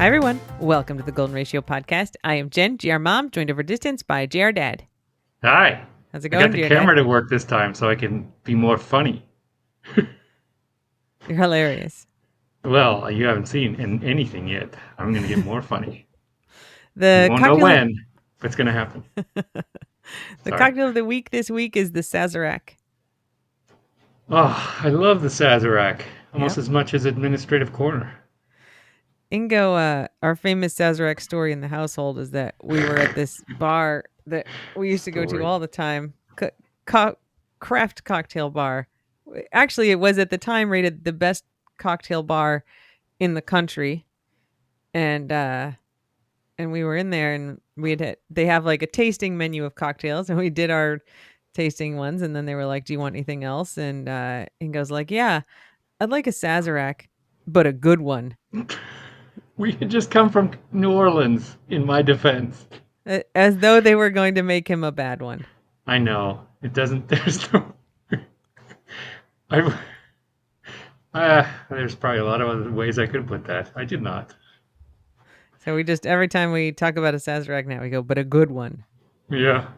Hi, everyone. Welcome to the Golden Ratio Podcast. I am Jen, GR Mom, joined over distance by GR Dad. Hi. How's it I got going, the GR camera Dad? to work this time so I can be more funny. You're hilarious. Well, you haven't seen anything yet. I'm going to get more funny. You The won't know cocktail, when, but it's going to happen. the Sorry. cocktail of the week this week is the Sazerac. Oh, I love the Sazerac almost Yep. as much as Administrative Corner. Ingo, our famous Sazerac story in the household is that we were at this bar that we used to go to Story. all the time, craft cocktail bar. Actually, it was at the time rated the best cocktail bar in the country, and we were in there, and they have like a tasting menu of cocktails, and we did our tasting ones, and then they were like, "Do you want anything else?" And Ingo's like, "Yeah, I'd like a Sazerac, but a good one." We had just come from New Orleans, in my defense. As though they were going to make him a bad one. I know. It doesn't, there's no. I, there's probably a lot of other ways I could put that. I did not. So we just every time we talk about a Sazerac now, we go, "But a good one." Yeah.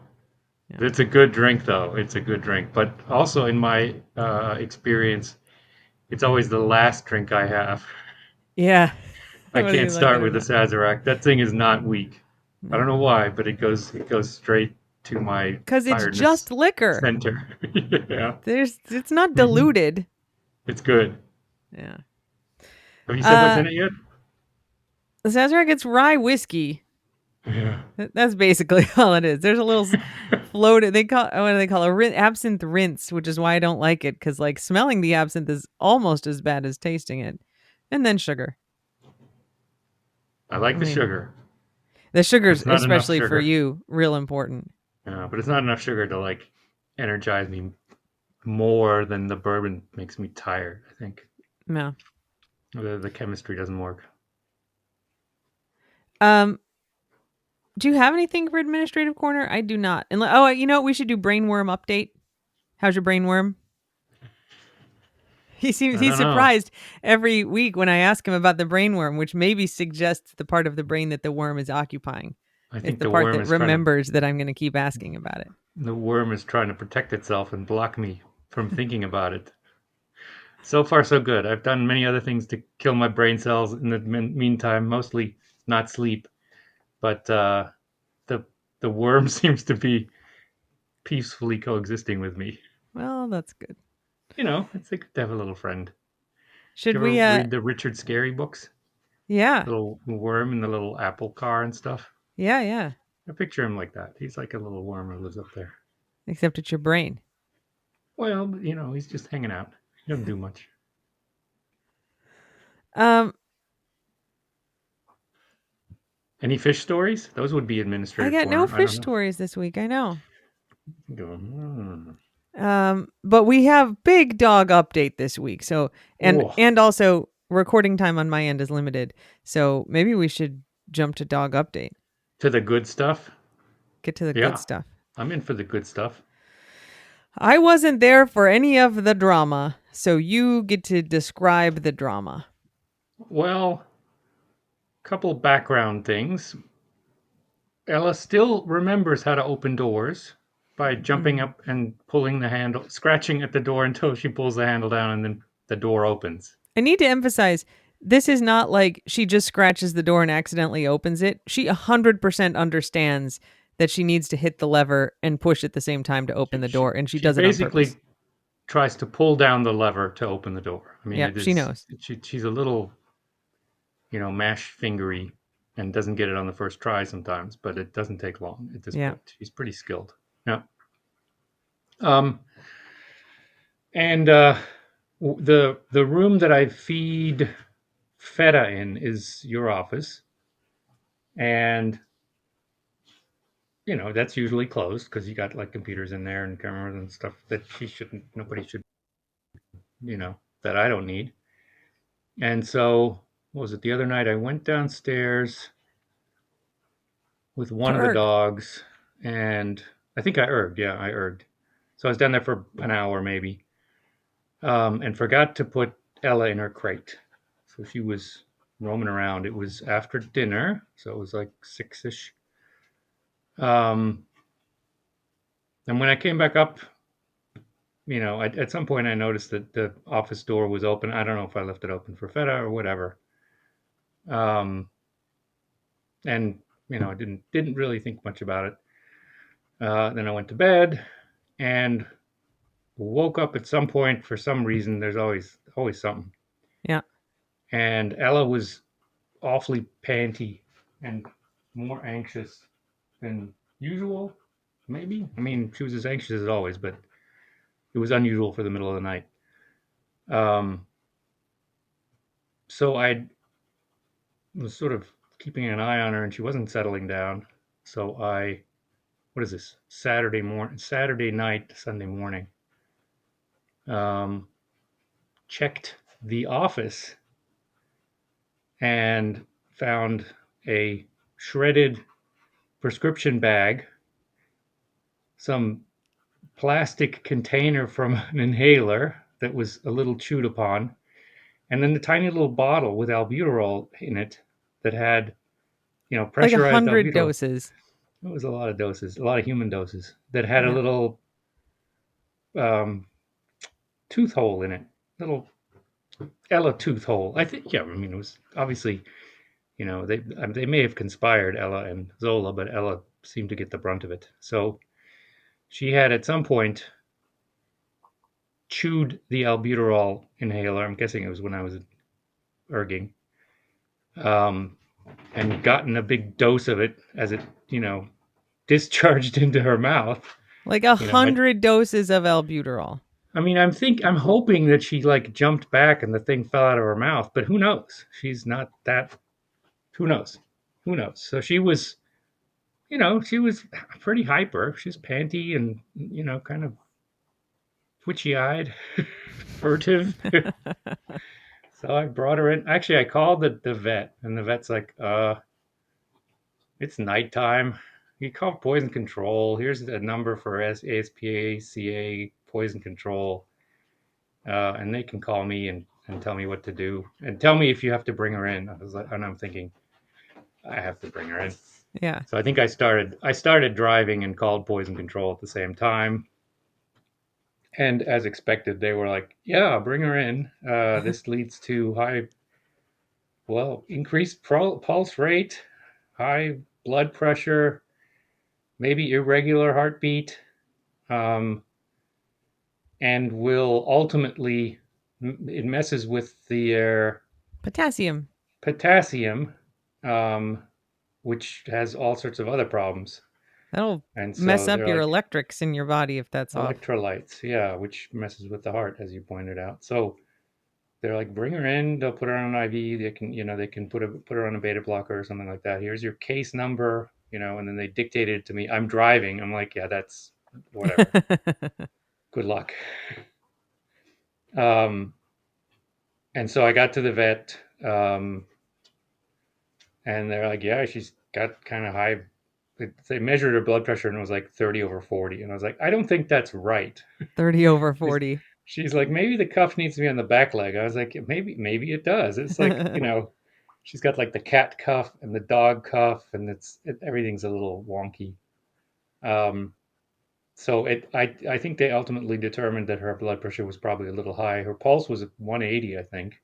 Yeah. It's a good drink, though. It's a good drink. But also, in my experience, it's always the last drink I have. Yeah. I Whether can't you like it start or with the not. Sazerac. That thing is not weak. I No. don't know why, but it goes straight to my Because it's just tiredness liquor. center. Yeah. It's not Hmm. diluted. It's good. Yeah. Have you said what's Uh in it yet? the Sazerac, it's rye whiskey. Yeah. That's basically all it is. There's a little floated. They call what do they call absinthe rinse, which is why I don't like it, because like smelling the absinthe is almost as bad as tasting it, and then sugar. I like I the mean, sugar, the but sugar's it's not enough especially for sugar. you real important. But it's not enough sugar to like energize me more than the bourbon makes me tired. I think No. the chemistry doesn't work. Um. Do you have anything for administrative corner? I do not. And you know what? We should do brainworm update. How's your brainworm? I He's don't know. surprised every week when I ask him about the brainworm, which maybe suggests the part of the brain that the worm is occupying. I It's think the part that to remembers that I'm going to keep asking about it. the worm is trying to protect itself and block me from thinking about it. So far, so good. I've done many other things to kill my brain cells in the meantime, mostly not sleep. But the the worm seems to be peacefully coexisting with me. Well, that's good. It's good to have a little friend. Do Should you ever we read the Richard Scarry books? yeah. Little worm in the little apple car and stuff. Yeah, yeah. I picture him like that. He's like a little worm who lives up there. Except it's your brain. Well, he's just hanging out. He doesn't do much. Um Any fish stories? Those would be I administrative got no corner. I don't fish know. stories this week. I know. Go, But we have big dog update this week. So and Oh, and also recording time on my end is limited. So maybe we should jump to dog update. to the good stuff. Get to the good Yeah, stuff. I'm in for the good stuff. I wasn't there for any of the drama, so you get to describe the drama. Well, couple background things. Ella still remembers how to open doors by jumping Mhm. up and pulling the handle, scratching at the door until she pulls the handle down and then the door opens. I need to emphasize this is not like she just scratches the door and accidentally opens it. She 100% understands that she needs to hit the lever and push at the same time to open She, the she, door, and she she does it on purpose. basically tries to pull down the lever to open the door. I mean, Yeah, it she is, knows. she's a little, mash fingery and doesn't get it on the first try sometimes, but it doesn't take long at this Yeah. point. She's pretty skilled. Yeah. Um, and the room that I feed Feta in is your office, and that's usually closed because you got like computers in there and cameras and stuff that nobody should, that I don't need. And so, what was it the other night? I went downstairs with To one of the erg. dogs, and I think I erged. Yeah, I erged. So I was down there for an hour maybe, and forgot to put Ella in her crate. So she was roaming around. It was after dinner, so it was like 6ish. Um, and when I came back up, at some point I noticed that the office door was open. I don't know if I left it open for Feta or whatever. Um, and I didn't really think much about it. Then I went to bed and woke up at some point for some reason. There's always something. Yeah. And Ella was awfully panty and more anxious than usual. Maybe. I mean, she was as anxious as always, but it was unusual for the middle of the night. Um, so I was sort of keeping an eye on her, and she wasn't settling down. So what is this? Saturday night, Sunday morning. Um, checked the office and found a shredded prescription bag, some plastic container from an inhaler that was a little chewed upon, and then the tiny little bottle with albuterol in it that had, Like a pressurized hundred albuterol. doses. It was a lot of doses, a lot of human doses that had a Yeah. little um, tooth hole in it, little Ella tooth hole. I think, yeah. I mean, it was obviously, they may have conspired, Ella and Zola, but Ella seemed to get the brunt of it. So she had at some point chewed the albuterol inhaler. I'm guessing it was when I was erging, um, and gotten a big dose of it as it, discharged into her mouth. Like a You know, I, hundred doses of albuterol. I mean, I'm hoping that she like jumped back and the thing fell out of her mouth, but who knows? She's not that. Who knows? Who knows? So she was pretty hyper. She's panty and kind of twitchy-eyed, furtive. So I brought her in. Actually, I called the vet, and the vet's like, it's nighttime. You call poison control. Here's the number for ASPCA poison control, and they can call me and tell me what to do, and tell me if you have to bring her in. I was like, and I'm thinking, I have to bring her in. Yeah. So I think I started driving and called poison control at the same time. And as expected, they were like, "Yeah, bring her in. This leads to increased pulse rate, high blood pressure, maybe irregular heartbeat, um, and will ultimately it messes with the Potassium. potassium, um, which has all sorts of other problems." That'll And mess so up they're your like, electrics in your body if that's off. electrolytes, yeah, which messes with the heart, as you pointed out. So they're like, bring her in. They'll put her on an IV. They can put her on a beta blocker or something like that. Here's your case number, and then they dictated it to me. I'm driving. I'm like, yeah, that's whatever. Good luck. Um, and so I got to the vet, and they're like, yeah, she's got kind of high. They measured her blood pressure and it was like 30 over 40. And I was like, I don't think that's right. 30 over She's, 40. she's like, maybe the cuff needs to be on the back leg. I was like, maybe it does. It's like, she's got like the cat cuff and the dog cuff, and everything's a little wonky. Um, so I think they ultimately determined that her blood pressure was probably a little high. Her pulse was 180, I think,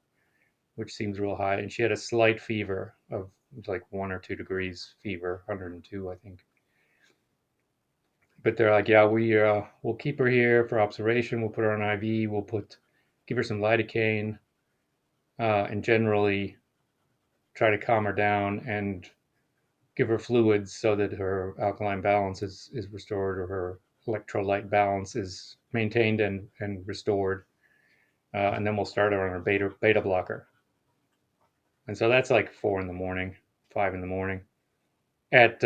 which seems real high, and she had a slight fever of like 1 or 2 degrees fever, 102, I think. But they're like, yeah, we'll keep her here for observation. We'll put her on IV. Give her some lidocaine, and generally try to calm her down and give her fluids so that her alkaline balance is restored, or her electrolyte balance is maintained and restored. And then we'll start her on her beta blocker. And so that's like 4 in the morning, 5 in the morning. At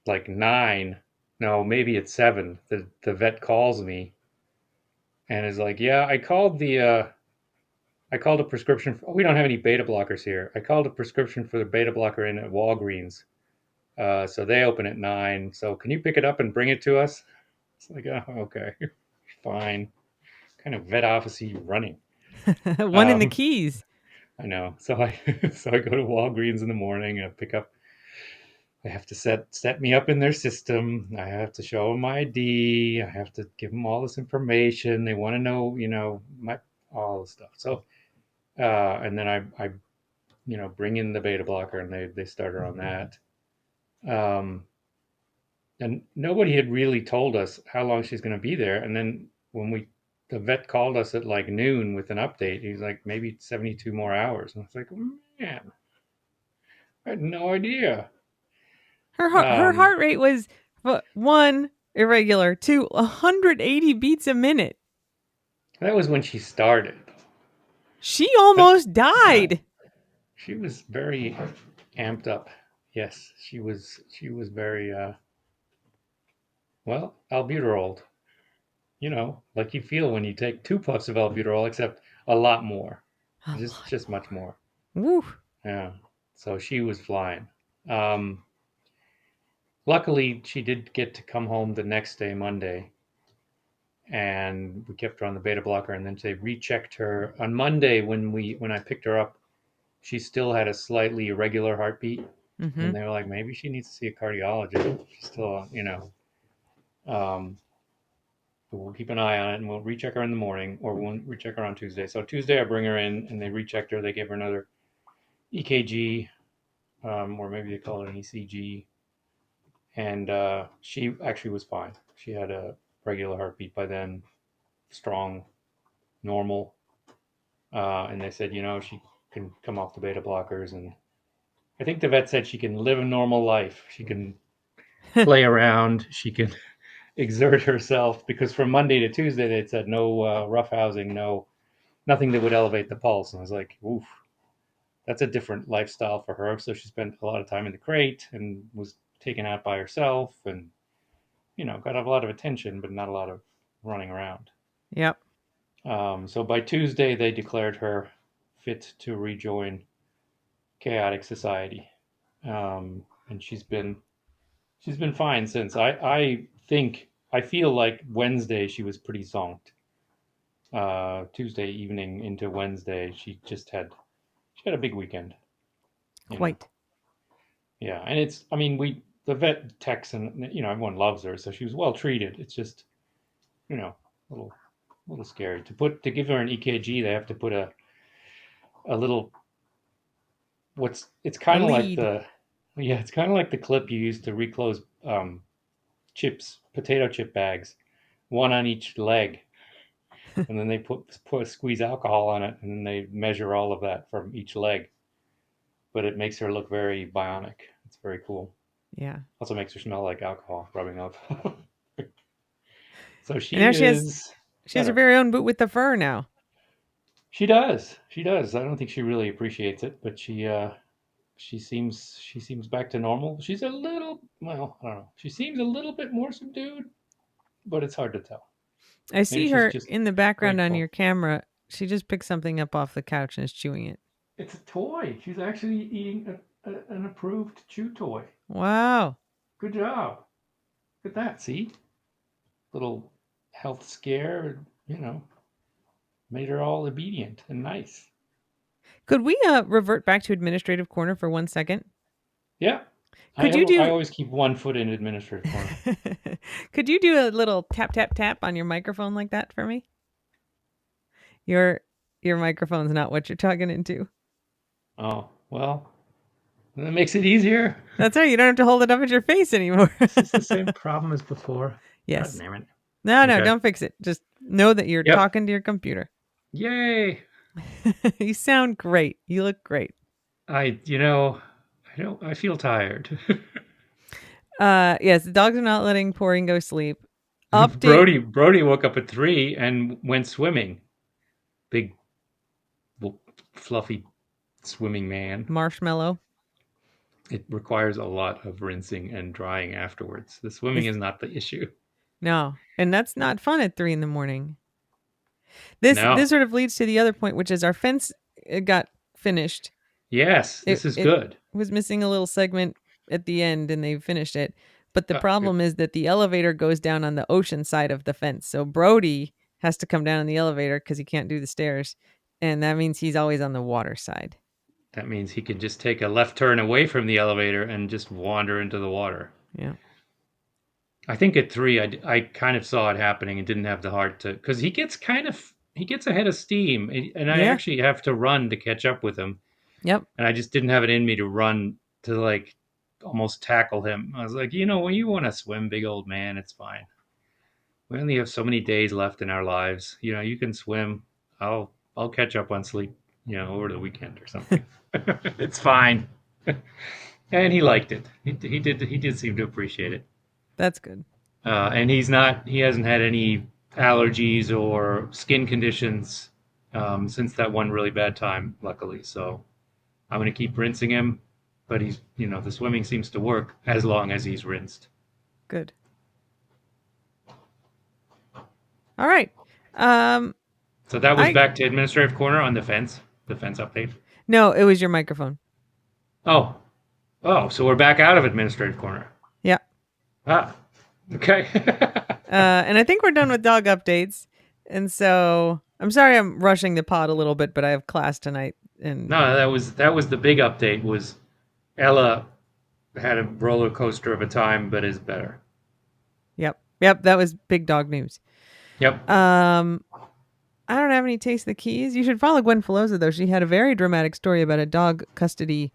like 9, no, maybe at 7, the vet calls me and is like, yeah, I called a prescription. We don't have any beta blockers here. I called a prescription for the beta blocker in at Walgreens. So they open at 9. So can you pick it up and bring it to us? It's like, oh, okay, fine. Kind of vet office running. One in the Um, keys. I know. So I so I go to Walgreens in the morning and I pick up. I have to set me up in their system. I have to show them my ID. I have to give them all this information. They want to know, my all the stuff. So and then I bring in the beta blocker and they start her on that. Um, and nobody had really told us how long she's going to be there. And then when the vet called us at like noon with an update, he's like, maybe 72 more hours. And I was like, man, I had no idea. Her Um, heart rate was one irregular, two 180 beats a minute. that was when she started. She But almost yeah, died. she was very amped up. Yes, she was very well, albuterol. Like you feel when you take 2 puffs of albuterol, except a lot more. A lot Just much more. more. Woo. Yeah. So she was flying. Um, Luckily, she did get to come home the next day, Monday, and we kept her on the beta blocker. And then they rechecked her on Monday when I picked her up. She still had a slightly irregular heartbeat, Mm-hmm. and they were like, maybe she needs to see a cardiologist. She's still, um, but we'll keep an eye on it, and we'll recheck her in the morning, or we'll recheck her on Tuesday. So Tuesday, I bring her in, and they rechecked her. They gave her another EKG, or maybe they call it an ECG, and she actually was fine. She had a regular heartbeat by then, strong, normal, and they said, she can come off the beta blockers, and I think the vet said she can live a normal life. She can play around. She can exert herself because from Monday to Tuesday they said no rough housing, no nothing that would elevate the pulse. And I was like, oof, that's a different lifestyle for her. So she spent a lot of time in the crate and was taken out by herself, and got a lot of attention, but not a lot of running around. Yep. So by Tuesday they declared her fit to rejoin chaotic society, and she's been fine since. I feel like Wednesday she was pretty zonked. Tuesday evening into Wednesday, she had a big weekend. You know, Quite. yeah, and I mean, the vet techs and everyone loves her, so she was well treated. It's just a little scary to give her an EKG. They have to put a little it's A kind of like lead. the yeah, it's kind of like the clip you use to reclose potato chip bags, one on each leg, and then they put squeeze alcohol on it, and then they measure all of that from each leg. But it makes her look very bionic. It's very cool. Yeah. Also makes her smell like alcohol, rubbing alcohol. So And now she is she has her better. very own boot with the fur now. She does. She does. I don't think she really appreciates it, but she seems back to normal. She's a little well, I don't know. She seems a little bit more subdued, but it's hard to tell. I Maybe see she's her just in the background on grateful. your camera. She just picked something up off the couch and is chewing it. It's a toy. She's actually eating an approved chew toy. Wow. Good job. Look at that. See, little health scare. Made her all obedient and nice. Could we revert back to administrative corner for 1 second? Yeah, I Could have. you I do always keep one foot in administrative corner. Could you do a little tap tap tap on your microphone like that for me? Your your microphone's not what you're talking into. Oh well, that makes it easier. That's right. You don't have to hold it up at your face anymore. Is this the same problem as before? God Yes. damn it. No, no, Okay. don't fix it. Just know that you're Yep. talking to your computer. Yay. You sound great. You look great. I don't. I feel tired. Yes, the dogs are not letting Pouring go sleep. Update Brody woke up at 3 and went swimming. Big, fluffy swimming man. Marshmallow. It requires a lot of rinsing and drying afterwards. The swimming Is is not the issue. no. And that's not fun at 3 in the morning. This No. sort of leads to the other point, which is our fence got finished. Yes, It this is it good. was missing a little segment at the end and they finished it. But the It, problem is that the elevator goes down on the ocean side of the fence. So Brody has to come down in the elevator because he can't do the stairs. and that means he's always on the water side. That means he can just take a left turn away from the elevator and just wander into the water. Yeah. I think at 3, I kind of saw it happening and didn't have the heart to, because he gets ahead of steam, and I Yeah. actually have to run to catch up with him, Yep. and I just didn't have it in me to run to like almost tackle him. I was like, when you want to swim, big old man, it's fine. We only have so many days left in our lives. You can swim. I'll catch up on sleep, over the weekend or something. It's fine. And he liked it. He did seem to appreciate it. That's good. And he hasn't had any allergies or skin conditions since that one really bad time, luckily. So I'm going to keep rinsing him, but the swimming seems to work as long as he's rinsed. Good. All right. Um, So that was I back to administrative corner on the fence update. no, it was your microphone. Oh, oh, so we're back out of administrative corner. Yeah. Ah, okay. And I think we're done with dog updates. And so I'm sorry I'm rushing the pod a little bit, but I have class tonight. And No, that was the big update. Was Ella had a roller coaster of a time, but is better. yep, yep, that was big dog news. Yep. Um, I don't have any taste the keys. You should follow Gwen Filosa though. She had a very dramatic story about a dog custody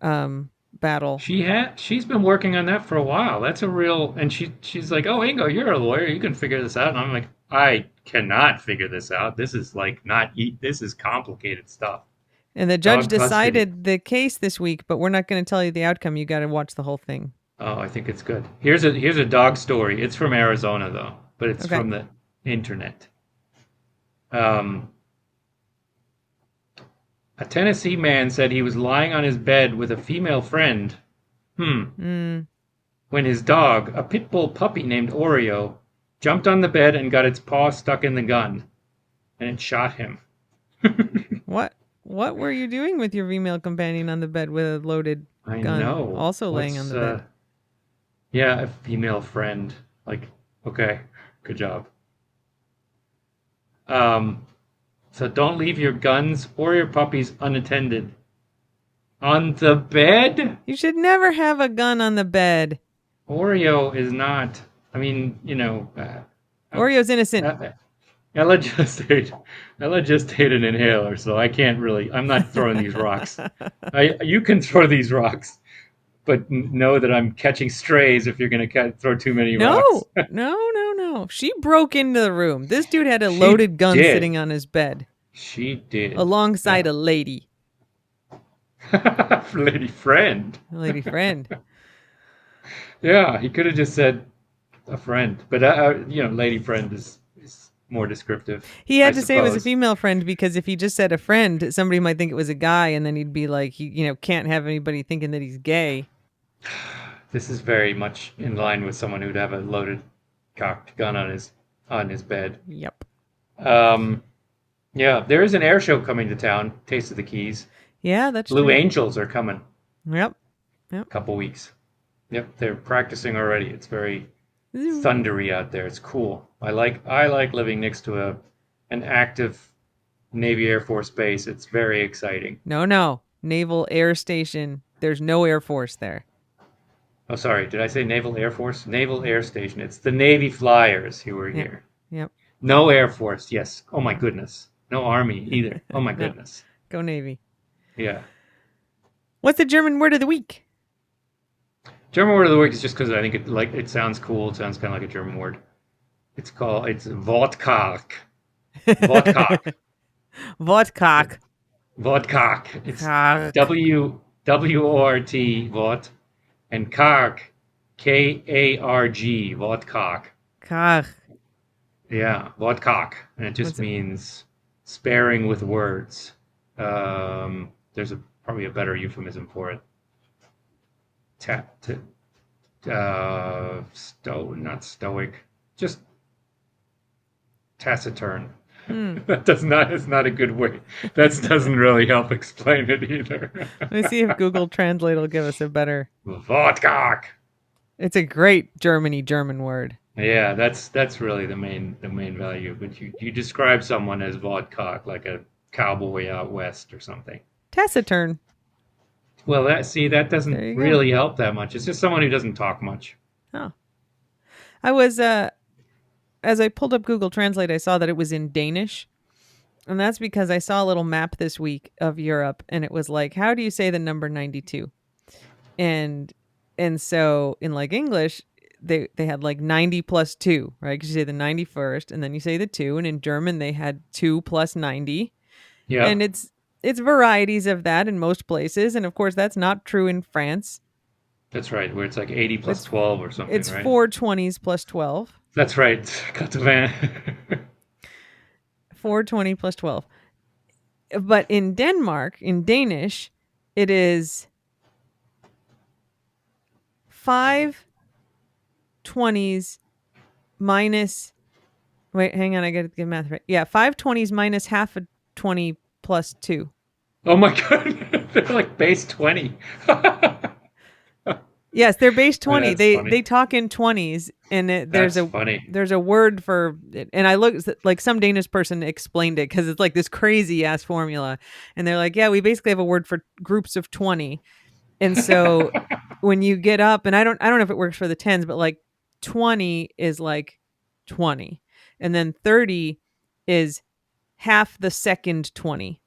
battle. She's been working on that for a while. That's a real, and she's like, "Oh, Ingo, you're a lawyer. You can figure this out." And I'm like, "I cannot figure this out. This is like not this is complicated stuff." And the judge Dog custody. decided the case this week, but we're not going to tell you the outcome. You got to watch the whole thing. Oh, I think it's good. Here's a dog story. It's from Arizona though, but it's Okay. from the internet. Um, a Tennessee man said he was lying on his bed with a female friend. Mm, When his dog, a pit bull puppy named Oreo, jumped on the bed and got its paw stuck in the gun, and it shot him. what? What were you doing with your female companion on the bed with a loaded I gun, know. also laying on What's the bed? yeah, a female friend. Like, okay, good job. Um, so don't leave your guns or your puppies unattended. On the bed? You should never have a gun on the bed. Oreo is not. I mean, uh, Oreo's innocent. uh, Ella just ate. Ella just ate an inhaler, so I can't really. I'm not throwing these rocks. You can throw these rocks, but know that I'm catching strays if you're going to throw too many rocks. No, no, no, no. She broke into the room. This dude had a She loaded gun did. sitting on his bed She did. alongside Yeah. a lady, Lady friend. a lady friend. Yeah, he could have just said a friend, but lady friend is more descriptive, He I had to say it was a suppose. female friend because if he just said a friend, somebody might think it was a guy, and then he'd be like, can't have anybody thinking that he's gay. This is very much in line with someone who'd have a loaded cocked gun on his bed. Yep. Um, yeah, there is an air show coming to town. Taste of the Keys. Yeah, that's Blue true. Angels are coming. Yep. Yep. A couple weeks. Yep, they're practicing already. It's very Zoo. thundery out there. It's cool. I like living next to an active Navy Air Force base. It's very exciting. No, no. Naval Air Station. There's no Air Force there. Oh, sorry. Did I say Naval Air Force? Naval Air Station. It's the Navy Flyers who are Yep. here. Yep. No Air Force. Yes. Oh my No. goodness. No Army either. Oh my No. goodness. Go Navy. Yeah. What's the German word of the week? German word of the week is just because I think it sounds cool. It sounds kind of like a German word. It's Wortkarg. Wortkarg. Wortkarg. Wortkarg. It's Karg. WORT Wort and Karg KARG Wortkarg. Karg. Yeah, Wortkarg, and it just What's it? means sparing with words. There's probably a better euphemism for it. Ta- t- not stoic, just taciturn. Hmm. That does not is not a good way. That doesn't really help explain it either. Let me see if Google Translate will give us a better. Vodka. It's a great German word. Yeah, that's really the main value. But you describe someone as vodka, like a cowboy out west or something. Taciturn. Well, that doesn't There you go. really help that much. It's just someone who doesn't talk much. Oh. I was as I pulled up Google Translate, I saw that it was in Danish. And that's because I saw a little map this week of Europe and it was like, how do you say the number 92? And so in like English, they had like 90 plus 2, right? Because you say the 91st and then you say the 2, and in German they had 2 plus 90. Yep, And it's varieties of that in most places, and of course that's not true in France. that's right. Where it's like 80 plus It's 12 or something, it's right? 420s plus 12. That's right. Cut the van. 420 plus 12. But in Denmark, in Danish, it is 520s minus, wait, hang on, I got to get math right. Yeah, 520s minus half a 20 plus 2. Oh my god, they're like base 20. Yes, they're base 20. That's They funny. talk in 20s, and That's funny. there's a word for it. And I looked, like, some Danish person explained it cuz it's like this crazy ass formula. And they're like, "Yeah, we basically have a word for groups of 20." And so when you get up, and I don't know if it works for the tens, but like 20 is like 20. And then 30 is half the second 20,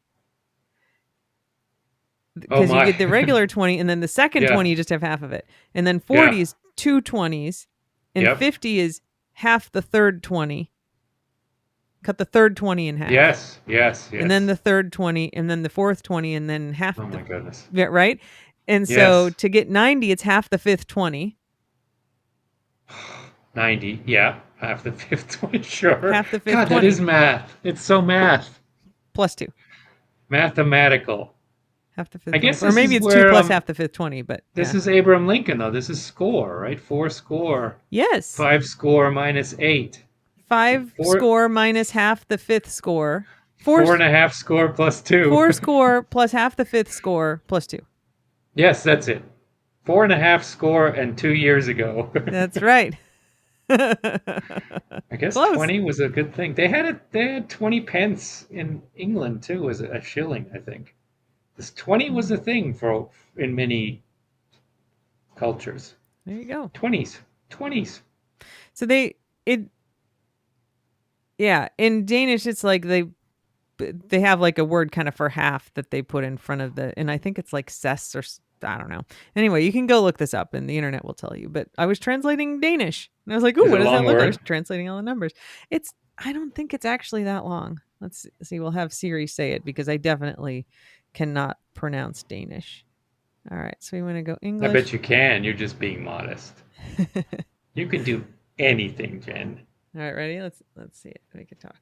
Oh because you my. get the regular 20 and then the second Yeah. 20 you just have half of it. And then Yeah. 40 is two 20s, and Yep. 50 is half the third 20. Cut the third 20 in half. Yes. Yes. And then Yes. the third 20 and then the fourth 20 and then half Oh the, my goodness. yeah, right? And so Yes. to get 90, it's half the fifth 20, 90. Yeah. Half the fifth one. Sure. half the fifth God, that is 20 math. It's so math. plus 2. Mathematical. Half the I fifth 20. guess Or this maybe is it's 2 where plus half the fifth 20, but this yeah. is Abraham Lincoln though. This is score, right? Four score. Yes. Five score minus eight. 5 Four score minus half the fifth score. 4 four and a half score plus two. 4 score plus half the fifth score plus 2. Yes, that's it. Four and a half score and 2 years ago. That's right. I guess Close. 20 was a good thing. They had 20 pence in England too as a shilling, I think. This 20 was Mm, a thing for in many cultures. there you go. 20s. 20s. So it yeah, in Danish it's like they have like a word kind of for half that they put in front of the, and I think it's like cess or I don't know. Anyway, you can go look this up and the internet will tell you. But I was translating Danish and I was like, "Ooh, Is what it a does that long look like?" I was word? translating all the numbers. It's I don't think it's actually that long. Let's see. We'll have Siri say it because I definitely cannot pronounce Danish. All right, so we want to go I bet English. you can. You're just being modest. All You can do anything, Jen. right, ready? Let's see it. We can talk.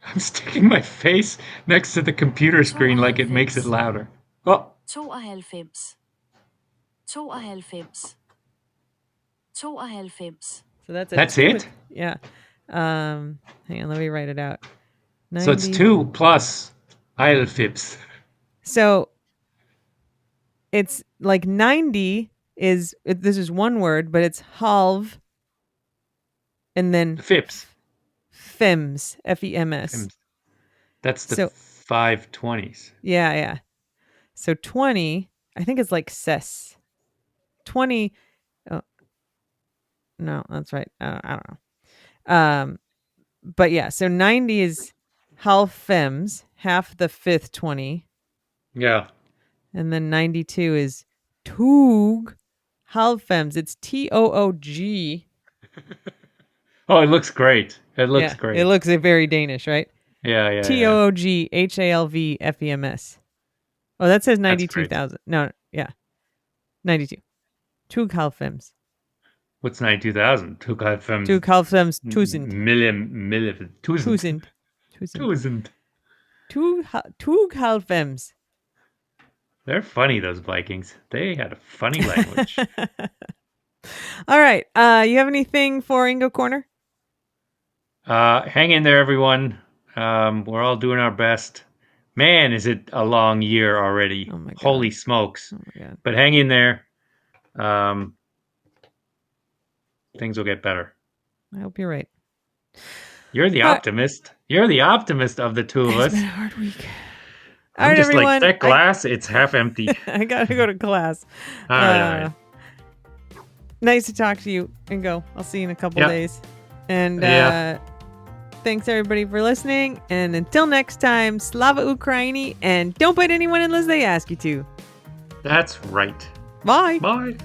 I'm sticking my face next to the computer screen like it makes it 92, louder. Oh, 92, 92, 92, So that's a that's 2 with, it? yeah. Hang on, let me write it out. So it's 90. 2 plus IELTS. So it's like 90 is this is one word, but it's halv and then Fips. fems, FEMS. That's the So 520s. yeah, yeah. So 20, I think it's like ses. 20, oh, no, that's right. I don't know. But yeah, so 90 is half fems, half the fifth 20, Yeah. and then 92 is toog half fems. It's TOOG. Oh, it looks great. It looks Yeah, it great. looks very Danish, right? Yeah, yeah, yeah. TOOGHALVFEMS. Oh, that says That's great. 92,000. No, yeah, 92. Toog half fems. What's 92,000? Took out from Toog half fems tusend. million, thousand, Tusend. Tusend. thousand. Toog half fems. They're funny, those Vikings. They had a funny language. All right. You have anything for Ingo Corner? Hang in there, everyone. We're all doing our best. Man, is it a long year already? Oh my Holy god. smokes! Oh my god. But hang in there. Um, things will get better. I hope you're right. You're the All right. optimist. You're the optimist of the two of It's been us. a hard week. All I'm right, just like, everyone. that glass, it's half empty. I gotta go to class. All right, all right. Nice to talk to you and go. I'll see you in a couple Yeah, days. And yeah, thanks everybody for listening. And until next time, Slava Ukraini, and don't bite anyone unless they ask you to. that's right. Bye. Bye.